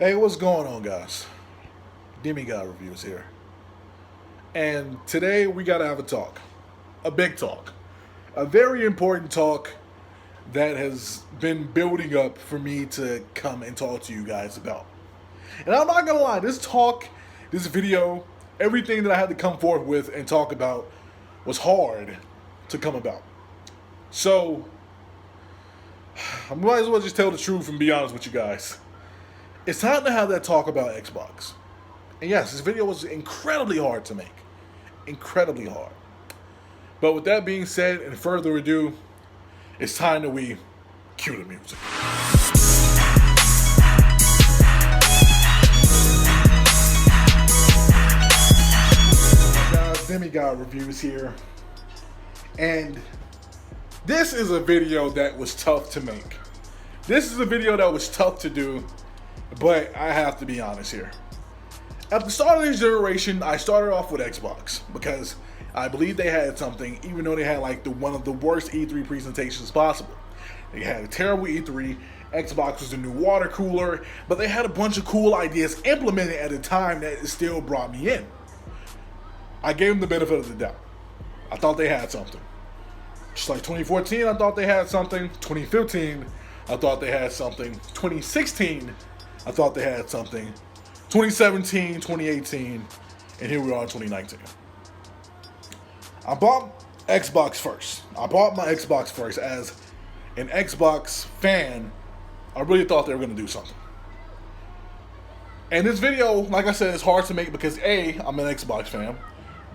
Hey, what's going on, guys? DemiGod Reviews here. And today we gotta have a talk. A big talk. A very important talk that has been building up for me to come and talk to you guys about. And I'm not gonna lie, this video, everything that I had to come forth with and talk about was hard to come about. So, I might as well just tell the truth and be honest with you guys. It's time to have that talk about Xbox. And yes, this video was incredibly hard to make. Incredibly hard. But with that being said, and further ado, it's time that we cue the music. Guys, DemiGod Reviews here. And this is a video that was tough to make. This is a video that was tough to do. But I have to be honest here. At the start of this generation, I started off with Xbox because I believe they had something, even though they had like one of the worst E3 presentations possible. They had a terrible E3. Xbox was the new water cooler, but they had a bunch of cool ideas implemented at a time that it still brought me in. I gave them the benefit of the doubt. I thought they had something. Just like 2014, I thought they had something. 2015, I thought they had something. 2016, I thought they had something. 2017, 2018, and here we are in 2019. I bought Xbox first. I bought my Xbox first as an Xbox fan. I really thought they were going to do something. And this video, like I said, is hard to make because A, I'm an Xbox fan.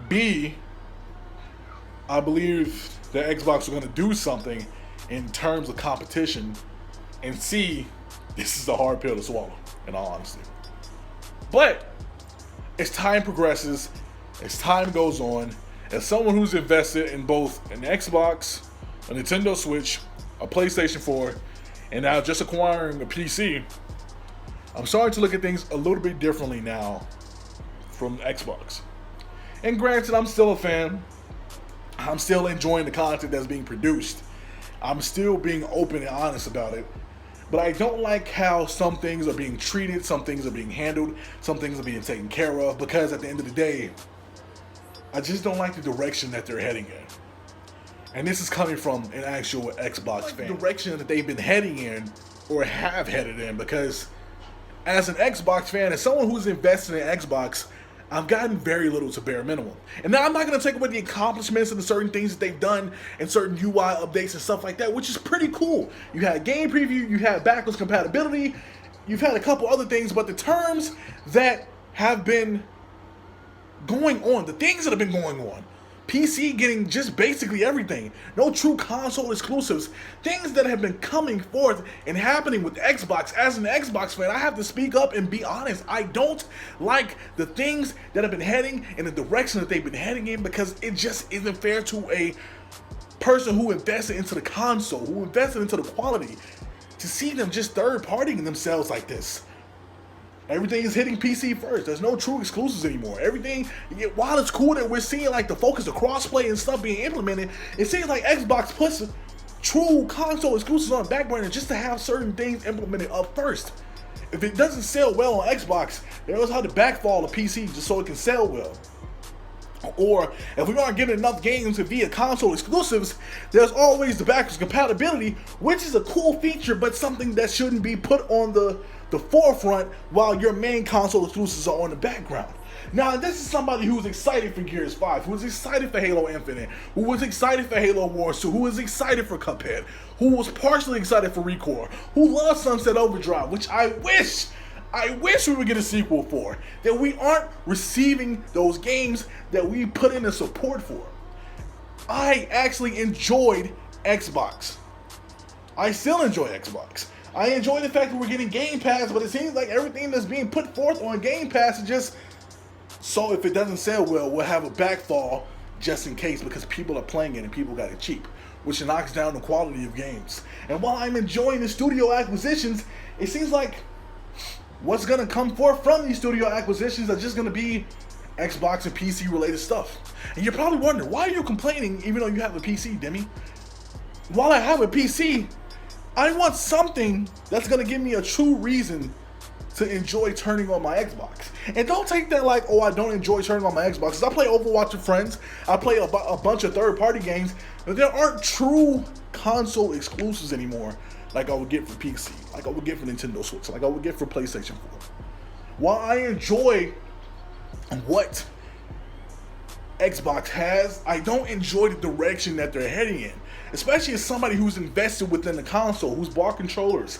B, I believe that Xbox was going to do something in terms of competition. And C, this is a hard pill to swallow, in all honesty. But as time progresses, as time goes on, as someone who's invested in both an Xbox, a Nintendo Switch, a PlayStation 4, and now just acquiring a PC, I'm starting to look at things a little bit differently now from Xbox. And granted, I'm still a fan. I'm still enjoying the content that's being produced. I'm still being open and honest about it. But I don't like how some things are being treated, some things are being handled, some things are being taken care of, because at the end of the day, I just don't like the direction that they're heading in. And this is coming from an actual Xbox fan. The direction that they've been heading in, or have headed in, because as an Xbox fan, as someone who's invested in Xbox, I've gotten very little to bare minimum. And now I'm not going to take away the accomplishments and the certain things that they've done and certain UI updates and stuff like that, which is pretty cool. You had game preview, you had backwards compatibility, you've had a couple other things, but the terms that have been going on, the things that have been going on, PC getting just basically everything, no true console exclusives, things that have been coming forth and happening with Xbox. As an Xbox fan, I have to speak up and be honest. I don't like the things that have been heading in the direction that they've been heading in, because it just isn't fair to a person who invested into the console, who invested into the quality, to see them just third-partying themselves like this. Everything is hitting PC first. There's no true exclusives anymore. Everything, while it's cool that we're seeing like the focus of crossplay and stuff being implemented, it seems like Xbox puts true console exclusives on the back burner just to have certain things implemented up first. If it doesn't sell well on Xbox, they always have to backfall the PC just so it can sell well. Or if we aren't getting enough games via console exclusives, there's always the backwards compatibility, which is a cool feature, but something that shouldn't be put on the forefront while your main console exclusives are on the background. Now, this is somebody who's excited for Gears 5, who was excited for Halo Infinite, who was excited for Halo Wars 2, who was excited for Cuphead, who was partially excited for ReCore, who loves Sunset Overdrive, which I wish we would get a sequel for, that we aren't receiving those games that we put in the support for. I actually enjoyed Xbox. I still enjoy Xbox. I enjoy the fact that we're getting Game Pass, but it seems like everything that's being put forth on Game Pass is just, so if it doesn't sell well, we'll have a backfall just in case, because people are playing it and people got it cheap, which knocks down the quality of games. And while I'm enjoying the studio acquisitions, it seems like what's going to come forth from these studio acquisitions are just going to be Xbox and PC related stuff. And you're probably wondering, why are you complaining even though you have a PC, Demi? While I have a PC, I want something that's going to give me a true reason to enjoy turning on my Xbox. And don't take that like, oh, I don't enjoy turning on my Xbox. Because I play Overwatch with friends. I play a bunch of third-party games. But there aren't true console exclusives anymore like I would get for PC, like I would get for Nintendo Switch, like I would get for PlayStation 4. While I enjoy what Xbox has, I don't enjoy the direction that they're heading in. Especially as somebody who's invested within the console, who's bought controllers,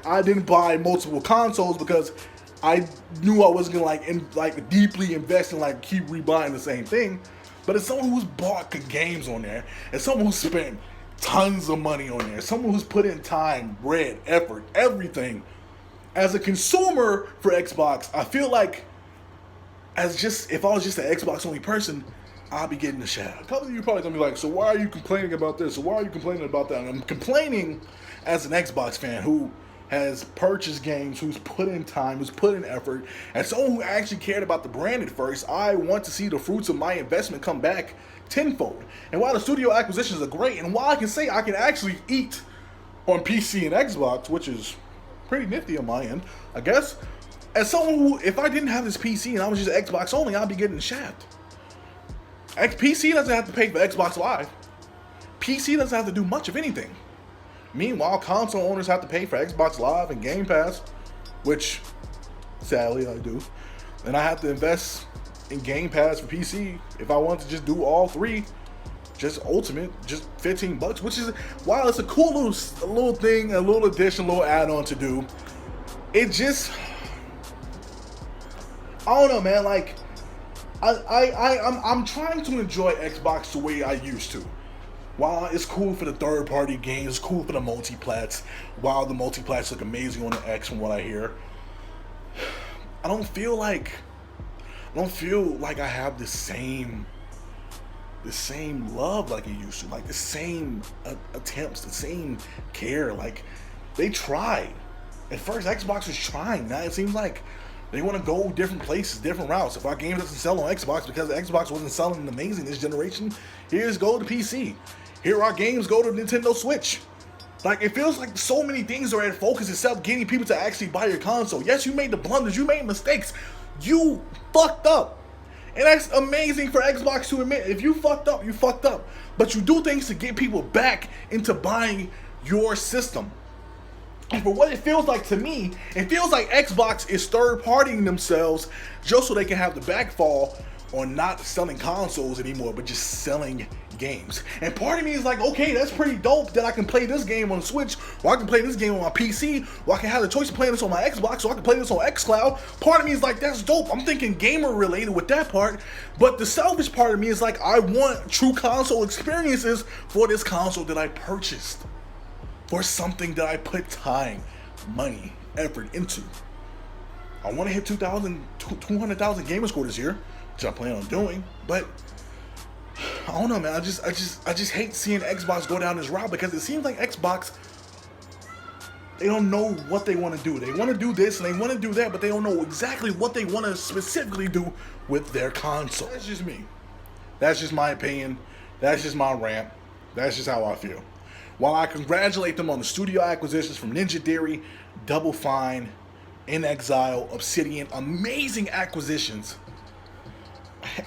I didn't buy multiple consoles because I knew I wasn't gonna deeply invest in keep rebuying the same thing. But as someone who's bought games on there, as someone who's spent tons of money on there, someone who's put in time, bread, effort, everything, as a consumer for Xbox, I feel like if I was just an Xbox only person, I'll be getting the shaft. A couple of you probably gonna be like, so why are you complaining about this? So why are you complaining about that? And I'm complaining as an Xbox fan who has purchased games, who's put in time, who's put in effort, and someone who actually cared about the brand at first. I want to see the fruits of my investment come back tenfold. And while the studio acquisitions are great, and while I can say I can actually eat on PC and Xbox, which is pretty nifty on my end, I guess, as someone who, if I didn't have this PC and I was just Xbox only, I'd be getting the shaft. PC doesn't have to pay for Xbox Live. PC doesn't have to do much of anything. Meanwhile, console owners have to pay for Xbox Live and Game Pass, which, sadly, I do. And I have to invest in Game Pass for PC if I want to just do all three, just Ultimate, just $15, which is, while it's a cool little thing, a little addition, a little add-on to do, it just, I don't know, man, I'm trying to enjoy Xbox the way I used to. While it's cool for the third-party games, it's cool for the multiplats. While the multiplats look amazing on the X from what I hear, I don't feel like I have the same love like it used to, like the same attempts, the same care. Like they tried. At first, Xbox was trying. Now it seems like they want to go different places, different routes. If our game doesn't sell on Xbox because Xbox wasn't selling amazing this generation, here's go to PC. Here our games go to Nintendo Switch. Like, it feels like so many things are at focus except getting people to actually buy your console. Yes, you made the blunders, you made mistakes. You fucked up. And that's amazing for Xbox to admit. If you fucked up, you fucked up. But you do things to get people back into buying your system. And for what it feels like to me, it feels like Xbox is third-partying themselves just so they can have the backfall on not selling consoles anymore, but just selling games. And part of me is like, okay, that's pretty dope that I can play this game on Switch, or I can play this game on my PC, or I can have the choice of playing this on my Xbox, or I can play this on xCloud. Part of me is like, that's dope. I'm thinking gamer related with that part. But the selfish part of me is like, I want true console experiences for this console that I purchased, for something that I put time, money, effort into. I want to hit 200,000 gamer score this year, which I plan on doing, but I don't know, man. I just hate seeing Xbox go down this route because it seems like Xbox, they don't know what they want to do. They want to do this and they want to do that, but they don't know exactly what they want to specifically do with their console. That's just me. That's just my opinion. That's just my rant. That's just how I feel. While I congratulate them on the studio acquisitions from Ninja Theory, Double Fine, In Exile, Obsidian, amazing acquisitions,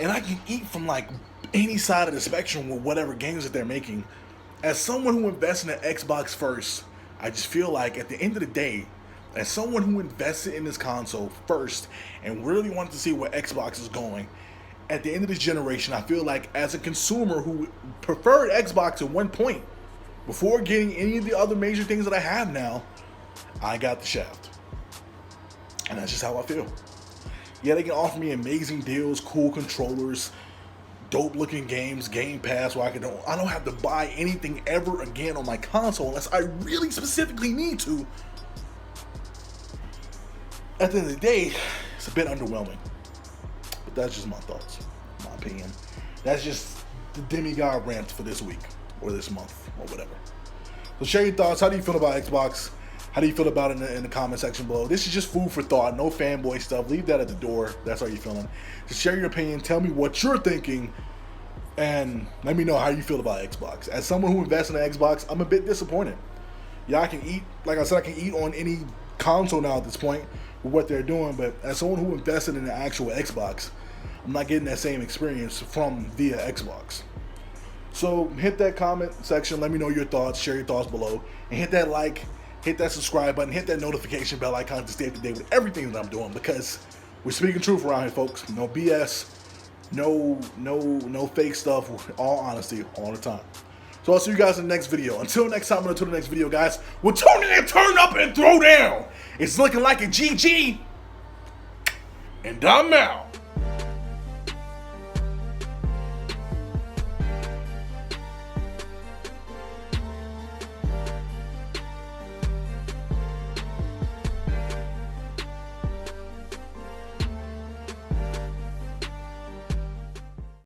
and I can eat from like any side of the spectrum with whatever games that they're making. As someone who invests in an Xbox first, I just feel like at the end of the day, as someone who invested in this console first and really wanted to see where Xbox is going, at the end of this generation, I feel like as a consumer who preferred Xbox at one point, before getting any of the other major things that I have now, I got the shaft. And that's just how I feel. Yeah, they can offer me amazing deals, cool controllers, dope looking games, Game Pass, where I don't have to buy anything ever again on my console unless I really specifically need to. At the end of the day, it's a bit underwhelming. But that's just my thoughts, my opinion. That's just the DemiGod Rants for this week, or this month, or whatever. So share your thoughts. How do you feel about Xbox? How do you feel about it in the comment section below? This is just food for thought. No fanboy stuff. Leave that at the door. That's how you're feeling. Just share your opinion. Tell me what you're thinking. And let me know how you feel about Xbox. As someone who invests in an Xbox, I'm a bit disappointed. Yeah, I can eat. Like I said, I can eat on any console now at this point with what they're doing. But as someone who invested in the actual Xbox, I'm not getting that same experience from via Xbox. So hit that comment section, let me know your thoughts, share your thoughts below, and hit that like, hit that subscribe button, hit that notification bell icon to stay up to date with everything that I'm doing, because we're speaking truth around here, folks. No BS, no fake stuff, all honesty, all the time. So I'll see you guys in the next video. Until next time, until the next video, guys, we're tuning in, turn up, and throw down. It's looking like a GG, and I'm out.